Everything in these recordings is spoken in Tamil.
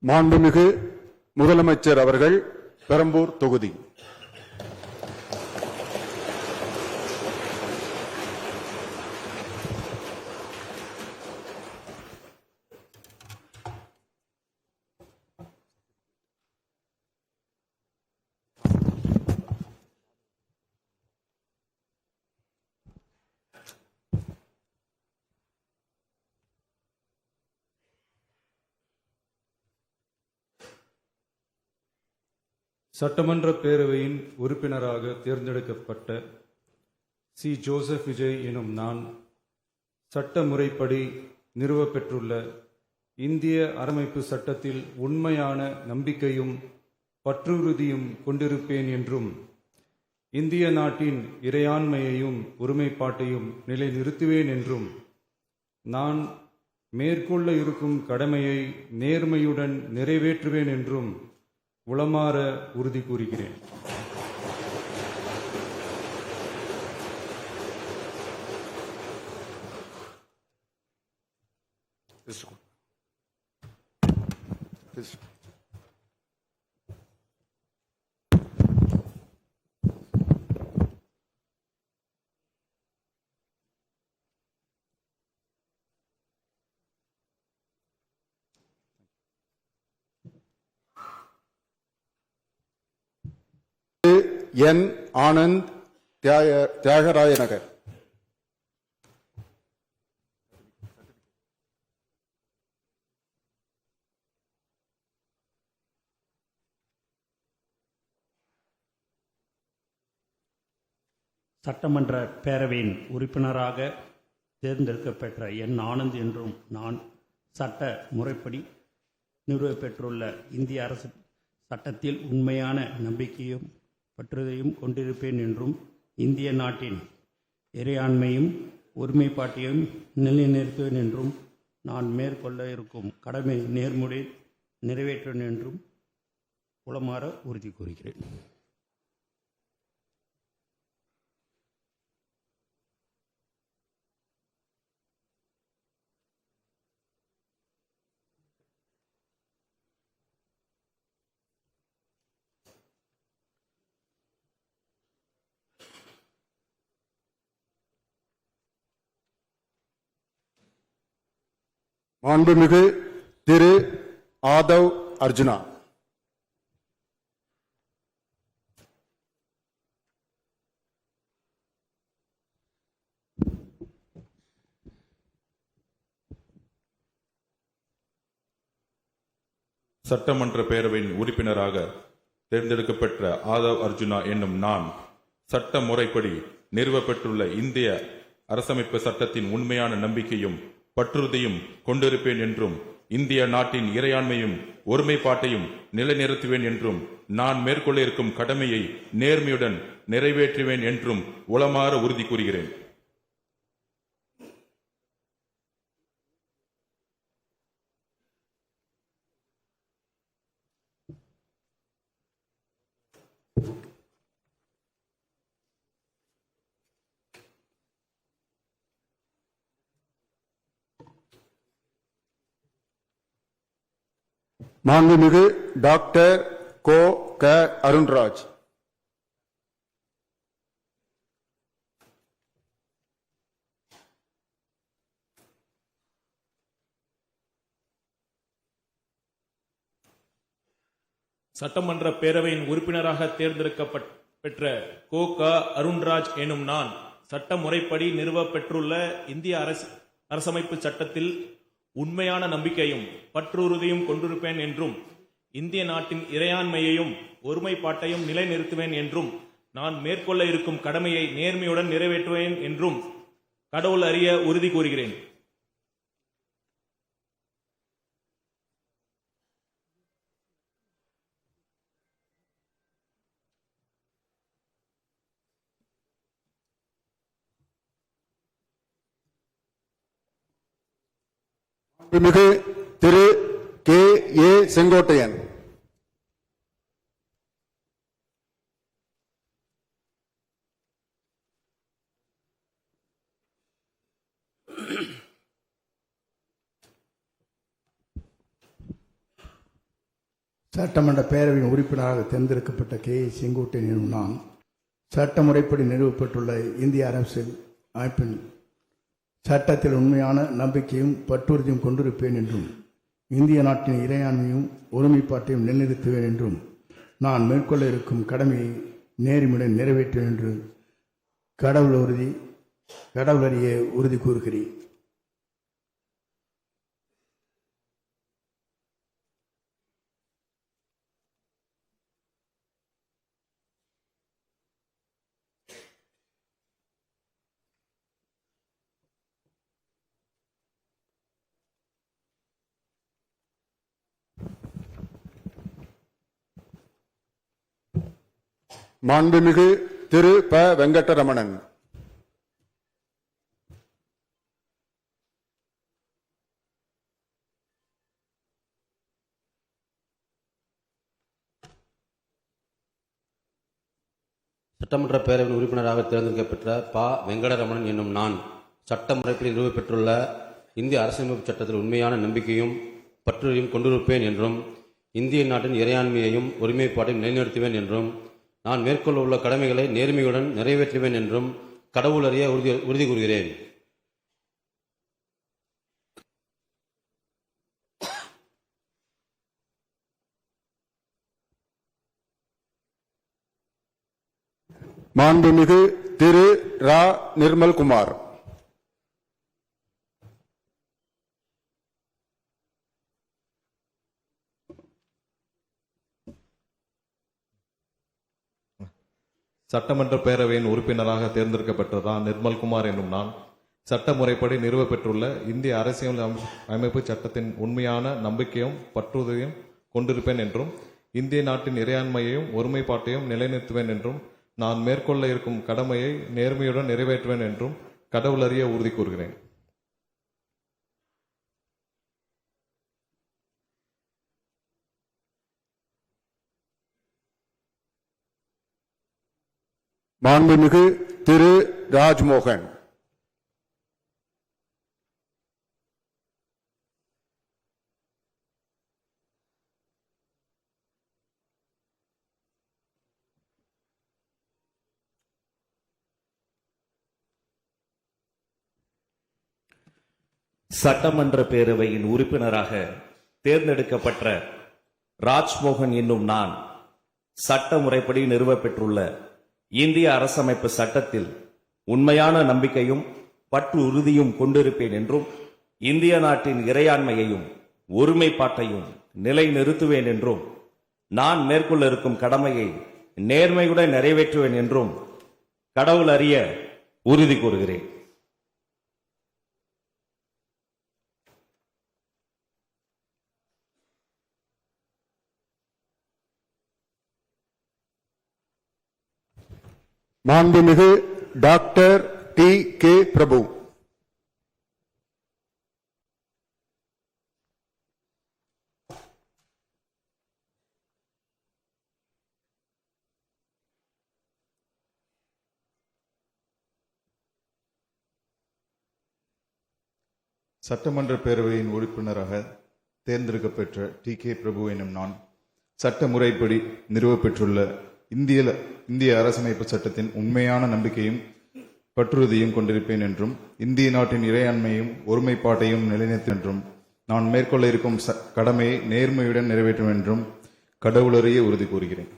மாண்புமிகு முதலமைச்சர் அவர்கள் பெரம்பூர் தொகுதி. சட்டமன்ற பேரவையின் உறுப்பினராக தேர்ந்தெடுக்கப்பட்ட சி. ஜோசப் விஜய் எனும் நான் சட்ட முறைப்படி நிறுவப்பெற்றுள்ள இந்திய அரசமைப்பு சட்டத்தில் உண்மையான நம்பிக்கையும் பற்றுறுதியும் கொண்டிருப்பேன் என்றும் இந்திய நாட்டின் இறையாண்மையையும் ஒருமைப்பாட்டையும் நிலைநிறுத்துவேன் என்றும் நான் மேற்கொள்ள இருக்கும் கடமையை நேர்மையுடன் நிறைவேற்றுவேன் என்றும் உளமாற உறுதி கூறுகிறேன். என் ஆனந்த், தியாகராய நகர். சட்டமன்ற பேரவையின் உறுப்பினராக தேர்ந்தெடுக்கப்பெற்ற என் ஆனந்த் என்றும் நான் சட்ட முறைப்படி நிறுவப்பெற்றுள்ள இந்திய அரசு சட்டத்தில் உண்மையான நம்பிக்கையும் பற்றுதையும் கொண்டிருப்பேன் என்றும் இந்திய நாட்டின் இறையாண்மையும் ஒருமைப்பாட்டையும் நிலைநிறுத்துவேன் என்றும் நான் மேற்கொள்ள இருக்கும் கடமை நேர்முறை நிறைவேற்றுவேன் என்றும் உளமாற உறுதி கூறுகிறேன். மாண்புமிகு திரு ஆதவ் அர்ஜுனா. சட்டமன்ற பேரவையின் உறுப்பினராக தேர்ந்தெடுக்கப்பட்ட ஆதவ் அர்ஜுனா என்னும் நான் சட்ட முறைப்படி நிறுவப்பெற்றுள்ள இந்திய அரசமைப்பு சட்டத்தின் உண்மையான நம்பிக்கையும் பற்றுறுதியும் கொண்டிருப்பேன் என்றும் இந்திய நாட்டின் இறையாண்மையும் ஒருமைப்பாட்டையும் நிலைநிறுத்துவேன் என்றும் நான் மேற்கொள்ள இருக்கும் கடமையை நேர்மையுடன் நிறைவேற்றுவேன் என்றும் உளமாற உறுதி கூறுகிறேன். மாண்புமிகு டாக்டர் கோ. க. அருண்ராஜ். சட்டமன்ற பேரவையின் உறுப்பினராக தேர்ந்தெடுக்கப்பெற்ற கோ. க. அருண்ராஜ் எனும் நான் சட்ட முறைப்படி நிறுவப்பெற்றுள்ள இந்திய அரசமைப்பு சட்டத்தில் உண்மையான நம்பிக்கையும் பற்றுறுதியும் கொண்டிருப்பேன் என்றும் இந்திய நாட்டின் இறையாண்மையையும் ஒருமைப்பாட்டையும் நிலைநிறுத்துவேன் என்றும் நான் மேற்கொள்ள இருக்கும் கடமையை நேர்மையுடன் நிறைவேற்றுவேன் என்றும் கடவுள் அறிய உறுதி கூறுகிறேன். மிகு திரு கே. ஏ. செங்கோட்டையன். சட்டமன்ற பேரவையின் உறுப்பினராக தேர்ந்தெடுக்கப்பட்ட கே செங்கோட்டையன் எனும் நான் சட்ட முறைப்படி நிறுவப்பட்டுள்ள இந்திய அரசியல் அமைப்பின் சட்டத்தில் உண்மையான நம்பிக்கையும் பற்றுறுதியும் கொண்டிருப்பேன் என்றும் இந்திய நாட்டின் இறையாண்மையும் ஒருமைப்பாட்டையும் நிலைநிறுத்துவேன் என்றும் நான் மேற்கொள்ள இருக்கும் கடமையை நேர்மையுடன் நிறைவேற்றுவேன் என்று கடவுளறிய உறுதி கூறுகிறேன். மாண்புமிகு திரு ப வெங்கடரமணன். சட்டமன்ற பேரவையின் உறுப்பினராக தேர்ந்தெடுக்கப்பெற்ற ப வெங்கடரமணன் என்னும் நான் சட்ட முறைப்படி நிறுவப்பெற்றுள்ள இந்திய அரசியலமைப்பு சட்டத்தில் உண்மையான நம்பிக்கையும் பற்றுறுதியும் கொண்டிருப்பேன் என்றும் இந்திய நாட்டின் இறையாண்மையையும் ஒருமைப்பாட்டையும் நிலைநிறுத்துவேன் என்றும் நான் மேற்கொள்ள உள்ள கடமைகளை நேர்மையுடன் நிறைவேற்றுவேன் என்றும் கடவுளறிய உறுதி கூறுகிறேன். மாண்புமிகு திரு ரா நிர்மல்குமார். சட்டமன்ற பேரவையின் உறுப்பினராக தேர்ந்தெடுக்கப்பட்ட ரா நிர்மல்குமார் என்னும் நான் சட்ட முறைப்படி நிறுவப்பெற்றுள்ள இந்திய அரசியல் அமைப்பு சட்டத்தின் உண்மையான நம்பிக்கையும் பற்றுறுதியும் கொண்டிருப்பேன் என்றும் இந்திய நாட்டின் இறையாண்மையையும் ஒருமைப்பாட்டையும் நிலைநிறுத்துவேன் என்றும் நான் மேற்கொள்ள இருக்கும் கடமையை நேர்மையுடன் நிறைவேற்றுவேன் என்றும் கடவுளறிய உறுதி கூறுகிறேன். மாண்புமிகு திரு ராஜ்மோகன். சட்டமன்ற பேரவையின் உறுப்பினராக தேர்ந்தெடுக்கப்பட்ட ராஜ்மோகன் என்னும் நான் சட்ட முறைப்படி நிறுவப்பெற்றுள்ள இந்திய அரசமைப்பு சட்டத்தில் உண்மையான நம்பிக்கையும் பற்று உறுதியும் கொண்டிருப்பேன் என்றும் இந்திய நாட்டின் இறையாண்மையையும் ஒருமைப்பாட்டையும் நிலைநிறுத்துவேன் என்றும் நான் மேற்கொள்ள இருக்கும் கடமையை நேர்மையுடன் நிறைவேற்றுவேன் என்றும் கடவுள் அறிய உறுதி கூறுகிறேன். மாண்புமிகு டாக்டர் டி கே பிரபு. சட்டமன்ற பேரவையின் உறுப்பினராக தேர்ந்தெடுக்கப்பெற்ற டி கே பிரபு எனும் நான் சட்ட முறைப்படி நிறுவப்பெற்றுள்ள இந்திய அரசமைப்பு சட்டத்தின் உண்மையான நம்பிக்கையும் பற்றுறுதியும் கொண்டிருப்பேன் என்றும் இந்திய நாட்டின் இறையாண்மையும் ஒருமைப்பாட்டையும் நிலைநிறுத்தும் என்றும் நான் மேற்கொள்ள இருக்கும் கடமையை நேர்மையுடன் நிறைவேற்றும் என்றும் கடவுளறிய உறுதி கூறுகிறேன்.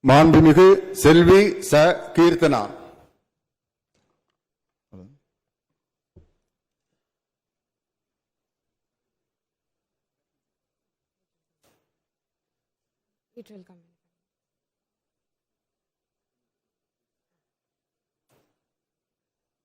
மாண்புமிகு செல்வி ச Keerthana. It will come in.